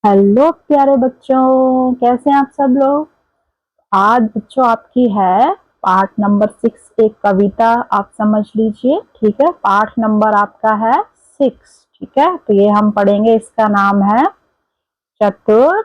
Hello प्यारे बच्चों, कैसे हैं आप सब लोग। आज बच्चों आपकी है पाठ नंबर 6 एक कविता। आप समझ लीजिए, ठीक है। पाठ नंबर आपका है 6, ठीक है। तो ये हम पढ़ेंगे, इसका नाम है चतुर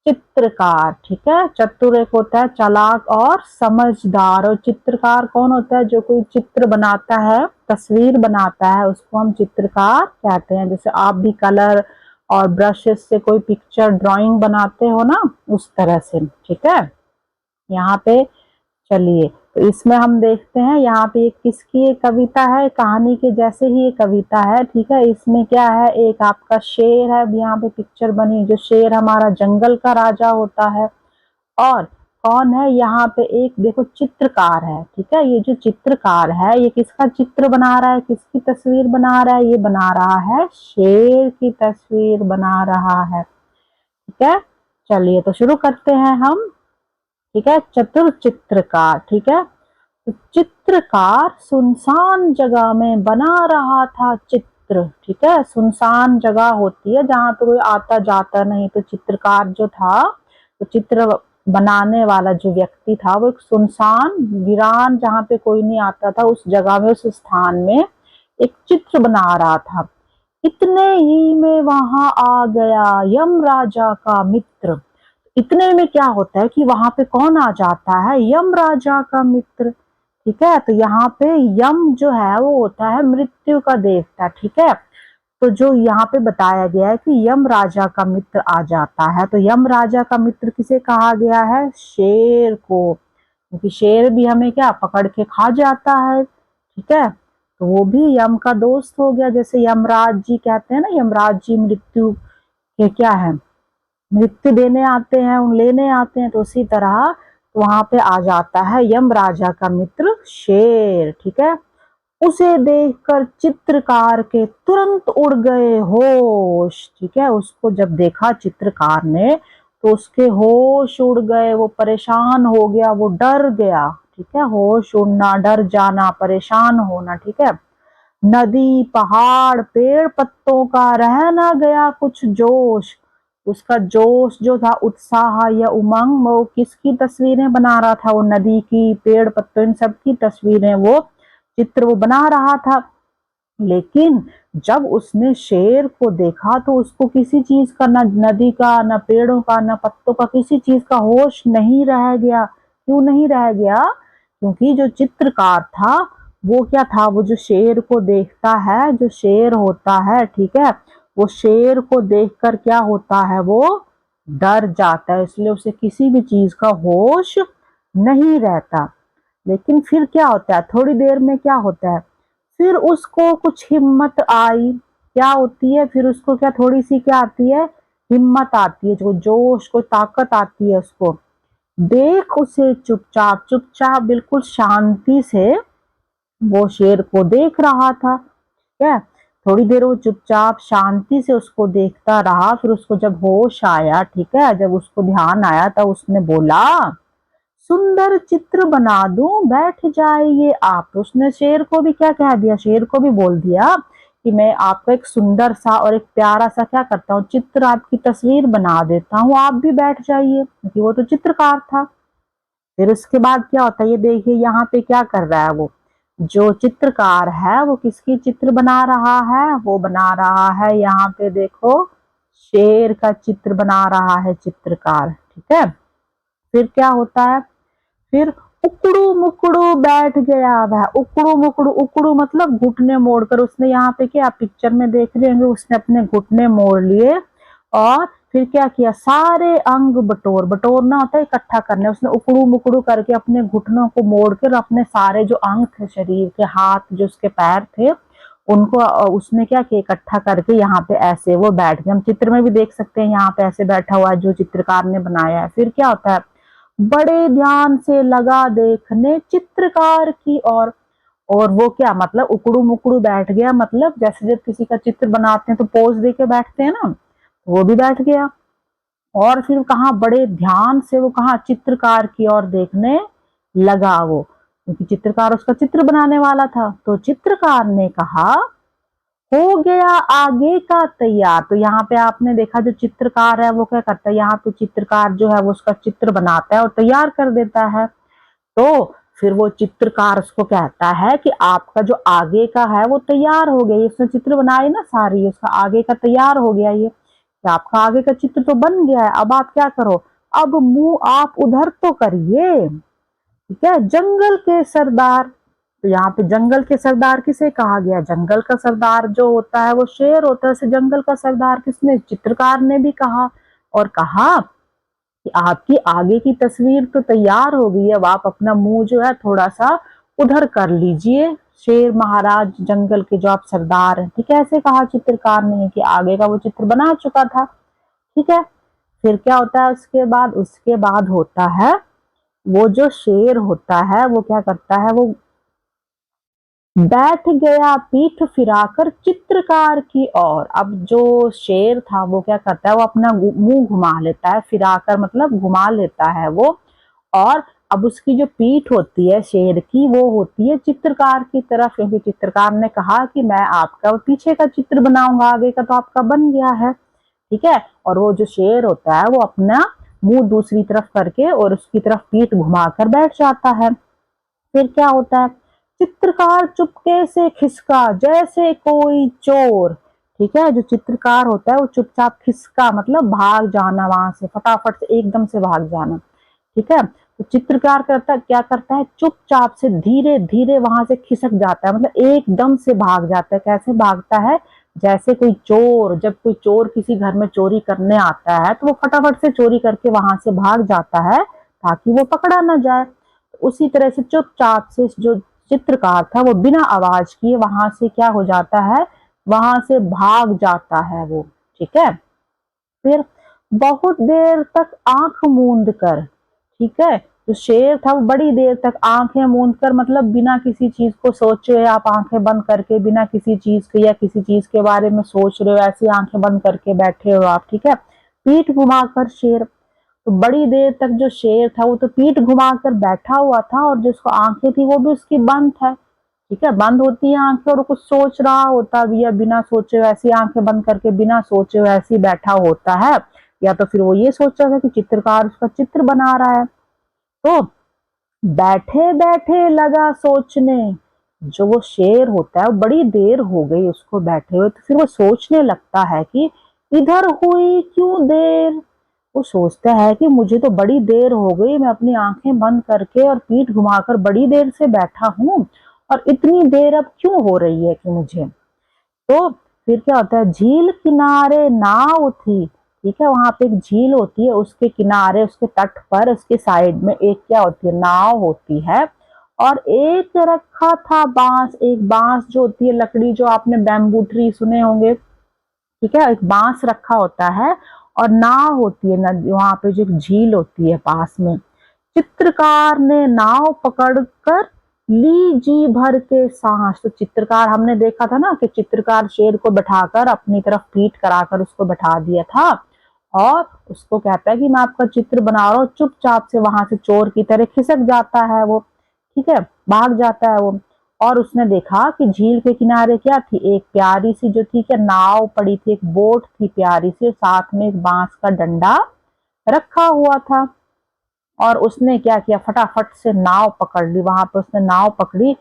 चित्रकार, ठीक है। चतुर एक होता है चालाक और समझदार, और चित्रकार कौन होता है? जो कोई चित्र बनाता है, तस्वीर बनाता है, उसको हम चित्रकार कहते हैं। जैसे आप भी कलर और ब्रशेस से कोई पिक्चर ड्राइंग बनाते हो ना, उस तरह से, ठीक है। यहाँ पे चलिए, तो इसमें हम देखते हैं यहाँ पे एक किसकी एक कविता है, कहानी के जैसे ही ये कविता है, ठीक है। इसमें क्या है, एक आपका शेर है, यहाँ पे पिक्चर बनी, जो शेर हमारा जंगल का राजा होता है। और कौन है यहाँ पे, एक देखो चित्रकार है, ठीक है। ये जो चित्रकार है, ये किसका चित्र बना रहा है, किसकी तस्वीर बना रहा है? ये बना रहा है शेर की तस्वीर बना रहा है, ठीक है। चलिए तो शुरू करते हैं हम, ठीक है। चतुर चित्रकार, ठीक है। तो चित्रकार सुनसान जगह में बना रहा था चित्र, ठीक है। सुनसान जगह होती है जहां पे कोई आता जाता नहीं, तो चित्रकार जो था, तो चित्र बनाने वाला जो व्यक्ति था, वो एक सुनसान वीरान जहां पे कोई नहीं आता था, उस जगह में, उस स्थान में एक चित्र बना रहा था। इतने ही में वहां आ गया यम राजा का मित्र। इतने में क्या होता है कि वहां पे कौन आ जाता है? यम राजा का मित्र, ठीक है। तो यहाँ पे यम जो है वो होता है मृत्यु का देवता, ठीक है। तो जो यहाँ पे बताया गया है कि यम राजा का मित्र आ जाता है, तो यम राजा का मित्र किसे कहा गया है? शेर को, क्योंकि शेर भी हमें क्या पकड़ के खा जाता है, ठीक है। तो वो भी यम का दोस्त हो गया। जैसे यमराज जी कहते हैं ना, यमराज जी मृत्यु के क्या है, मृत्यु देने आते हैं, उन लेने आते हैं, तो उसी तरह वहां पे आ जाता है यम राजा का मित्र शेर, ठीक है। उसे देखकर चित्रकार के तुरंत उड़ गए होश, ठीक है। उसको जब देखा चित्रकार ने, तो उसके होश उड़ गए, वो परेशान हो गया, वो डर गया, ठीक है। होश उड़ना, डर जाना, परेशान होना, ठीक है। नदी पहाड़ पेड़ पत्तों का रह ना गया कुछ जोश। उसका जोश जो था, उत्साह या उमंग, वो किसकी तस्वीरें बना रहा था? वो नदी की, पेड़ पत्तों, इन सब की तस्वीरें, वो चित्र वो बना रहा था। लेकिन जब उसने शेर को देखा, तो उसको किसी चीज का, ना नदी का, ना पेड़ों का, ना पत्तों का, किसी चीज का होश नहीं रह गया। क्यों नहीं रह गया? क्योंकि जो चित्रकार था, वो क्या था, वो जो शेर को देखता है, जो शेर होता है, ठीक है, वो शेर को देखकर क्या होता है, वो डर जाता है, इसलिए उसे किसी भी चीज का होश नहीं रहता। लेकिन फिर क्या होता है, थोड़ी देर में क्या होता है, फिर उसको कुछ हिम्मत आई। क्या होती है फिर उसको, क्या थोड़ी सी क्या आती है, हिम्मत आती है, जो जोश को ताकत आती है उसको। देख उसे चुपचाप चुपचाप बिल्कुल शांति से वो शेर को देख रहा था, ठीक है। थोड़ी देर वो चुपचाप शांति से उसको देखता रहा, फिर उसको जब होश आया, ठीक है, जब उसको ध्यान आया, तब उसने बोला, सुंदर चित्र बना दूं बैठ जाइए आप। तो उसने शेर को भी क्या कह दिया, शेर को भी बोल दिया कि मैं आपको एक सुंदर सा और एक प्यारा सा क्या करता हूँ, चित्र, आपकी तस्वीर बना देता हूँ, आप भी बैठ जाइए, क्योंकि वो तो चित्रकार था। फिर उसके बाद क्या होता है, ये देखिए यहाँ पे क्या कर रहा है, वो जो चित्रकार है, वो किसकी चित्र बना रहा है? वो बना रहा है, यहाँ पे देखो, शेर का चित्र बना रहा है चित्रकार, ठीक है। फिर क्या होता है, फिर उकड़ू मुकड़ू बैठ गया वह। उकड़ू मुकड़ू, उकड़ू मतलब घुटने मोड़कर, उसने यहाँ पे क्या पिक्चर में देख रहे होंगे, उसने अपने घुटने मोड़ लिए, और फिर क्या किया, सारे अंग बटोर, बटोरना होता है इकट्ठा करने, उसने उकड़ू मुकड़ू करके अपने घुटनों को मोड़कर अपने सारे जो अंग थे शरीर के, हाथ जो उसके पैर थे, उनको उसने क्या किया, इकट्ठा करके यहाँ पे ऐसे वो बैठ गए। हम चित्र में भी देख सकते हैं, यहाँ पे ऐसे बैठा हुआ है जो चित्रकार ने बनाया है। फिर क्या होता है, बड़े ध्यान से लगा देखने चित्रकार की और वो क्या मतलब, उकड़ू मुकड़ू बैठ गया, मतलब जैसे जब किसी का चित्र बनाते हैं तो पोज दे के बैठते हैं ना, वो भी बैठ गया। और फिर कहा, बड़े ध्यान से वो कहा, चित्रकार की ओर देखने लगा वो, क्योंकि चित्रकार उसका चित्र बनाने वाला था। तो चित्रकार ने कहा, हो गया आगे का तैयार। तो यहाँ पे आपने देखा जो चित्रकार है वो क्या करता है, यहाँ पे चित्रकार जो है वो उसका चित्र बनाता है और तैयार कर देता है। तो फिर वो चित्रकार उसको कहता है कि आपका जो आगे का है वो तैयार हो गया, इसने चित्र बनाए ना सारी, उसका आगे का तैयार हो गया, ये कि आपका आगे का चित्र तो बन गया है, अब आप क्या करो, अब मुंह आप उधर तो करिए। ठीक है, जंगल के सरदार। तो यहाँ पे जंगल के सरदार किसे कहा गया, जंगल का सरदार जो होता है वो शेर होता है, उसे जंगल का सरदार किसने, चित्रकार ने भी कहा। और कहा कि आपकी आगे की तस्वीर तो तैयार हो गई है, अब आप अपना मुंह जो है थोड़ा सा उधर कर लीजिए, शेर महाराज जंगल के जो आप सरदार हैं। ठीक है, ऐसे कहा चित्रकार ने कि आगे का वो चित्र बना चुका था। ठीक है, फिर क्या होता है उसके बाद होता है वो जो शेर होता है वो क्या करता है, वो बैठ गया पीठ फिराकर चित्रकार की ओर। अब जो शेर था वो क्या करता है, वो अपना मुंह घुमा लेता है, फिराकर मतलब घुमा लेता है वो, और अब उसकी जो पीठ होती है शेर की वो होती है चित्रकार की तरफ, क्योंकि चित्रकार ने कहा कि मैं आपका पीछे का चित्र बनाऊंगा, आगे का तो आपका बन गया है। ठीक है, और वो जो शेर होता है वो अपना मुंह दूसरी तरफ करके और उसकी तरफ पीठ घुमाकर बैठ जाता है। फिर क्या होता है, चित्रकार चुपके से खिसका जैसे कोई चोर। ठीक है, जो चित्रकार होता है वो चुपचाप खिसका मतलब भाग जाना, वहां से फटाफट से एकदम से भाग जाना। ठीक है, तो चित्रकार क्या करता है, चुपचाप से धीरे धीरे वहां से खिसक जाता है, मतलब एकदम से भाग जाता है। कैसे भागता है, जैसे कोई चोर, जब कोई चोर किसी घर में चोरी करने आता है तो वो फटाफट से चोरी करके वहां से भाग जाता है ताकि वो पकड़ा ना जाए। उसी तरह से चुपचाप से जो चित्रकार था वो बिना आवाज किए वहां से क्या हो जाता है, वहां से भाग जाता है वो। ठीक है, फिर बहुत देर तक आंख मूंद कर, ठीक है, जो शेर था वो बड़ी देर तक आंखें मूंद कर मतलब बिना किसी चीज को सोचे, आप आंखें बंद करके बिना किसी चीज के या किसी चीज के बारे में सोच रहे हो, ऐसी आंखें बंद करके बैठे हो आप। ठीक है, पीठ घुमाकर शेर, तो बड़ी देर तक जो शेर था वो तो पीठ घुमाकर बैठा हुआ था और जिसको आंखें थी वो भी उसकी बंद है। ठीक है, बंद होती है आंखें और कुछ सोच रहा होता भी है, बिना सोचे वैसी आंखें बंद करके बिना सोचे वैसी बैठा होता है, या तो फिर वो ये सोच रहा था कि चित्रकार उसका चित्र बना रहा है। तो बैठे बैठे लगा सोचने, जो वो शेर होता है वो बड़ी देर हो गई उसको बैठे हुए, तो फिर वो सोचने लगता है कि इधर हुई क्यों देर। वो सोचता है कि मुझे तो बड़ी देर हो गई, मैं अपनी आंखें बंद करके और पीठ घुमाकर बड़ी देर से बैठा हूं, और इतनी देर अब क्यों हो रही है कि मुझे। तो फिर क्या होता है, झील किनारे नाव थी। ठीक है, वहां पे एक झील होती है, उसके किनारे उसके तट पर उसके साइड में एक क्या होती है, नाव होती है, और एक रखा था बांस, एक बांस जो होती है लकड़ी, जो आपने बैम्बू ट्री सुने होंगे। ठीक है, एक बांस रखा होता है और नाव होती है नदी, वहां पे जो एक झील होती है पास में। चित्रकार ने नाव पकड़कर ली जी भर के सांस। तो चित्रकार, हमने देखा था ना कि चित्रकार शेर को बैठाकर अपनी तरफ पीठ कराकर उसको बैठा दिया था, और उसको कहता है कि मैं आपका चित्र बना रहा हूँ, चुपचाप से वहां से चोर की तरह खिसक जाता है वो। ठीक है, भाग जाता है वो। और उसने देखा कि झील के किनारे क्या थी, एक प्यारी सी जो थी क्या नाव पड़ी थी, एक बोट थी प्यारी सी, साथ में एक बांस का डंडा रखा हुआ था। और उसने क्या किया, फटाफट से नाव पकड़ ली, वहां पे उसने नाव पकड़ी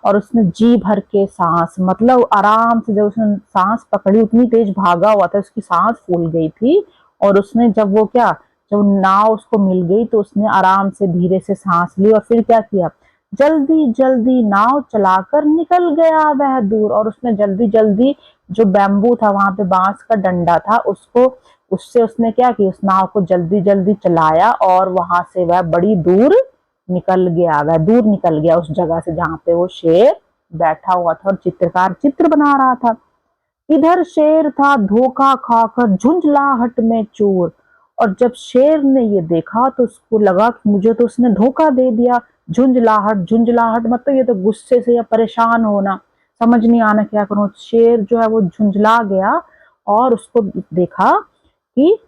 और उसने जी भर के सांस, मतलब आराम से, जब उसने सांस पकड़ी उतनी तेज भागा हुआ था उसकी सांस फूल गई थी, और उसने जब वो क्या, जब नाव उसको मिल गई तो उसने आराम से धीरे से सांस ली और फिर क्या किया, जल्दी जल्दी नाव चलाकर निकल गया वह दूर। और उसने जल्दी जल्दी, जो बैम्बू था वहां पे बांस का डंडा था उसको, उससे उसने क्या किया, उस नाव को जल्दी जल्दी चलाया और वहां से वह बड़ी दूर निकल गया, वह दूर निकल गया उस जगह से जहां पे वो शेर बैठा हुआ था और चित्रकार चित्र बना रहा था। इधर शेर था धोखा खाकर झुंझलाहट में चूर, और जब शेर ने ये देखा तो उसको लगा कि मुझे तो उसने धोखा दे दिया। झुंझलाहट, झुंझलाहट मतलब ये तो गुस्से से या परेशान होना, समझ नहीं आना क्या करूं। शेर जो है वो झुंझला गया और उसको देखा कि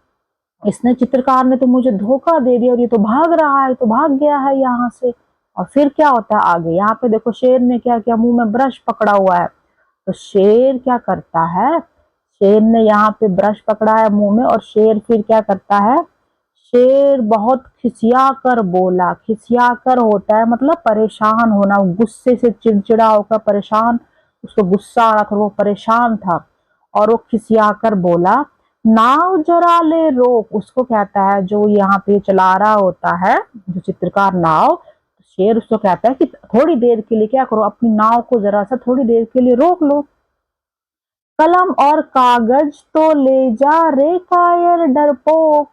इसने, चित्रकार ने तो मुझे धोखा दे दिया और ये तो भाग रहा है, तो भाग गया है यहाँ से। और फिर क्या होता है आगे, यहाँ पे देखो शेर ने क्या किया, मुंह में ब्रश पकड़ा हुआ है, तो शेर क्या करता है, शेर ने यहाँ पे ब्रश पकड़ा है मुंह में, और शेर फिर क्या करता है, शेर बहुत खिसिया कर बोला। खिसिया कर होता है मतलब परेशान होना, गुस्से से चिड़चिड़ा होकर परेशान, उसको गुस्सा आ रहा था, वो परेशान था, और वो खिसिया कर बोला, नाव जरा ले रोक। उसको कहता है जो यहाँ पे चला रहा होता है, जो चित्रकार नाव, शेर उसको कहता है कि थोड़ी देर के लिए क्या करो, अपनी नाव को जरा सा थोड़ी देर के लिए रोक लो। कलम और कागज तो ले जा रे कायर डरपोक।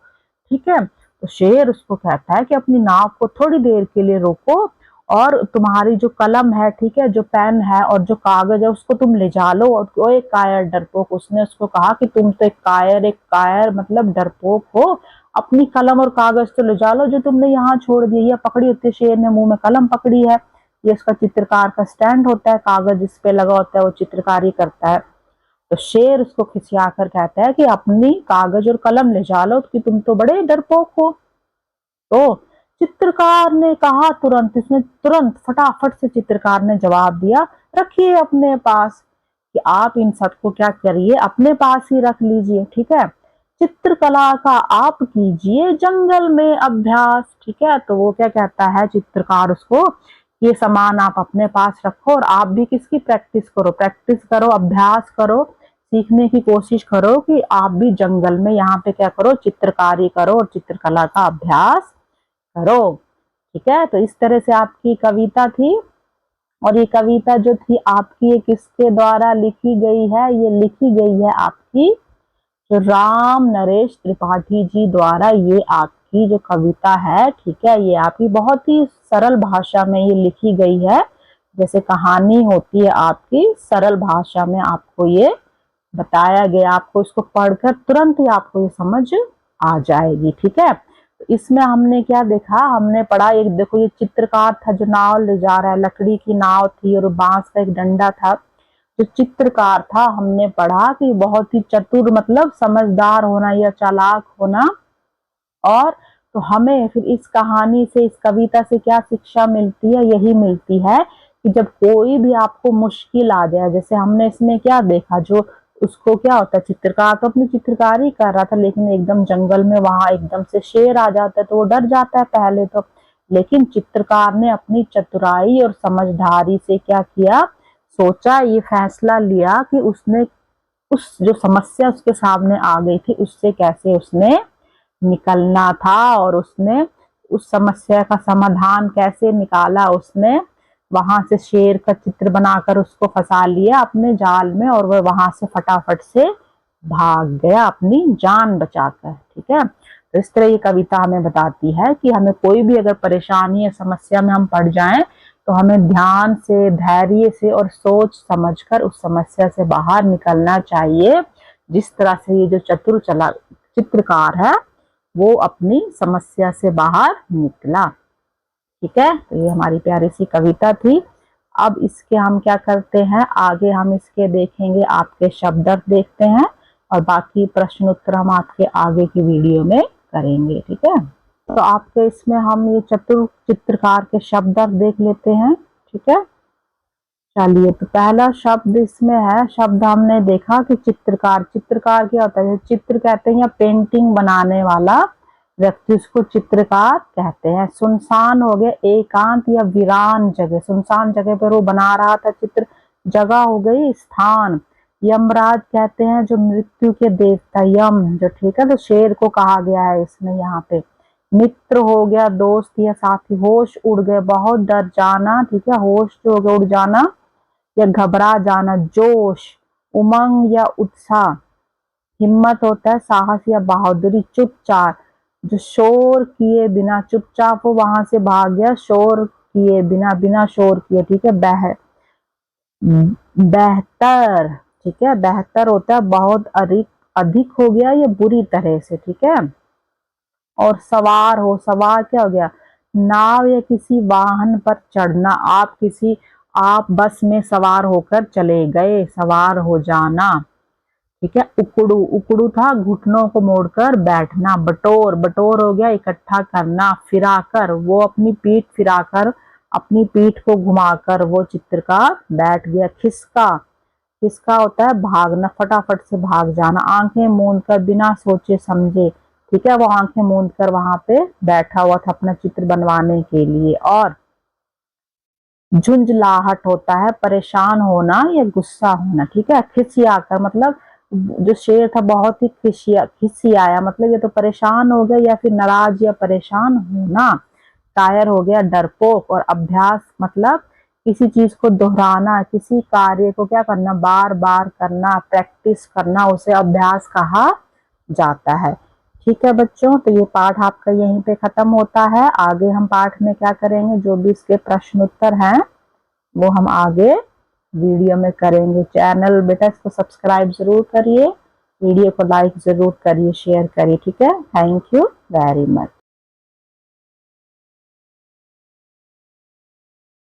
ठीक है, तो शेर उसको कहता है कि अपनी नाव को थोड़ी देर के लिए रोको, और तुम्हारी जो कलम है, ठीक है, जो पेन है और जो कागज है, उसको तुम ले जा लो। और वो एक कायर डरपोक, उसने उसको कहा कि तुम तो एक कायर मतलब डरपोक हो, अपनी कलम और कागज तो ले जा लो जो तुमने यहाँ छोड़ दिए। या पकड़ी होती है, शेर ने मुंह में कलम पकड़ी है, ये उसका चित्रकार का स्टैंड होता है, कागज इस पे लगा होता है, वो चित्रकारी करता है। तो शेर उसको खिसिया कर कहता है कि अपनी कागज और कलम ले जा लो कि तुम तो बड़े डरपोक हो। तो चित्रकार ने कहा तुरंत, इसने तुरंत फटाफट से चित्रकार ने जवाब दिया, रखिए अपने पास, कि आप इन सबको क्या करिए, अपने पास ही रख लीजिए। ठीक है, चित्रकला का आप कीजिए जंगल में अभ्यास। ठीक है, तो वो क्या कहता है चित्रकार उसको, ये सामान आप अपने पास रखो, और आप भी किसकी प्रैक्टिस करो, अभ्यास करो, सीखने की कोशिश करो कि आप भी जंगल में यहाँ पे क्या करो, चित्रकारी करो और चित्रकला का अभ्यास करो। ठीक है, तो इस तरह से आपकी कविता थी। और ये कविता जो थी आपकी, ये किसके द्वारा लिखी गई है, ये लिखी गई है आपकी जो राम नरेश त्रिपाठी जी द्वारा। ये आपकी जो कविता है, ठीक है, ये आपकी बहुत ही सरल भाषा में ये लिखी गई है, जैसे कहानी होती है आपकी, सरल भाषा में आपको ये बताया गया। आपको इसको पढ़कर तुरंत ही आपको ये समझ आ जाएगी। ठीक है, तो इसमें हमने क्या देखा, हमने पढ़ा, एक देखो ये चित्रकार था जो नाव ले जा रहा है, लकड़ी की नाव थी और बांस का एक डंडा था। जो चित्रकार था हमने पढ़ा कि बहुत ही चतुर मतलब समझदार होना या चालाक होना। और तो हमें फिर इस कहानी से, इस कविता से क्या शिक्षा मिलती है, यही मिलती है कि जब कोई भी आपको मुश्किल आ जाए, जैसे हमने इसमें क्या देखा, जो उसको क्या होता है, चित्रकार तो अपनी चित्रकारी कर रहा था, लेकिन एकदम जंगल में वहां एकदम से शेर आ जाता है तो वो डर जाता है पहले तो, लेकिन चित्रकार ने अपनी चतुराई और समझदारी से क्या किया, सोचा, ये फैसला लिया कि उसने उस जो समस्या उसके सामने आ गई थी उससे कैसे उसने निकलना था, और उसने उस समस्या का समाधान कैसे निकाला। उसने वहां से शेर का चित्र बनाकर उसको फंसा लिया अपने जाल में, और वह वहां से फटाफट से भाग गया अपनी जान बचाकर। ठीक है, तो इस तरह ये कविता हमें बताती है कि हमें कोई भी अगर परेशानी या समस्या में हम पड़ जाएं तो हमें ध्यान से, धैर्य से और सोच समझकर उस समस्या से बाहर निकलना चाहिए, जिस तरह से ये जो चतुर चला चित्रकार है वो अपनी समस्या से बाहर निकला। ठीक है, तो ये हमारी प्यारी सी कविता थी। अब इसके हम क्या करते हैं, आगे हम इसके देखेंगे, आपके शब्दार्थ देखते हैं, और बाकी प्रश्न उत्तर हम आपके आगे की वीडियो में करेंगे। ठीक है, तो आपके इसमें हम ये चतुर चित्रकार के शब्दार्थ देख लेते हैं। ठीक है, चलिए, तो पहला शब्द इसमें है, शब्द हमने देखा कि चित्रकार। चित्रकार क्या होता है, चित्र कहते हैं या पेंटिंग बनाने वाला व्यक्ति, उसको चित्रकार कहते हैं। सुनसान हो गया एकांत या वीरान जगह, सुनसान जगह पर वो बना रहा था चित्र, जगह हो गई स्थान। यमराज कहते हैं जो मृत्यु के देवता, यम जो, ठीक है, तो शेर को कहा गया है इसमें यहाँ पे। मित्र हो गया दोस्त या साथी। होश उड़ गए, बहुत डर जाना, ठीक है, होश जो हो गया उड़ जाना या घबरा जाना। जोश, उमंग या उत्साह। हिम्मत होता है साहस या बहादुरी। चुपचाप, जो शोर किए बिना, चुपचाप वो वहां से भाग गया शोर किए बिना, बिना शोर किए। ठीक है, बेहतर, ठीक है, बेहतर होता है बहुत अधिक, अधिक हो गया या बुरी तरह से। ठीक है, और सवार हो, सवार क्या हो गया, नाव या किसी वाहन पर चढ़ना। आप बस में सवार होकर चले गए, सवार हो जाना। ठीक है, उकड़ू, उकड़ू था घुटनों को मोड़कर बैठना। बटोर, बटोर हो गया इकट्ठा करना। फिराकर, वो अपनी पीठ फिराकर, अपनी पीठ को घुमाकर वो चित्रकार बैठ गया। खिसका, किसका होता है, भागना, फटाफट से भाग जाना, आंखें मूंद कर बिना सोचे समझे, ठीक है, वो आंखें मूंद कर वहां पे बैठा हुआ था अपना चित्र बनवाने के लिए। और झुंझलाहट होता है परेशान होना या गुस्सा होना, ठीक है, खिसिया कर, मतलब जो शेर था बहुत ही खिसियाया, मतलब ये तो परेशान हो गया या फिर नाराज या परेशान होना। कायर हो गया डरपोक, और अभ्यास मतलब किसी चीज को दोहराना, किसी कार्य को क्या करना, बार बार करना, प्रैक्टिस करना, उसे अभ्यास कहा जाता है। ठीक है बच्चों, तो ये पाठ आपका यहीं पे खत्म होता है। आगे हम पाठ में क्या करेंगे, जो भी इसके प्रश्न उत्तर हैं वो हम आगे वीडियो में करेंगे। चैनल बेटा इसको सब्सक्राइब जरूर करिए, वीडियो को लाइक जरूर करिए, शेयर करिए, ठीक है। Thank you very much.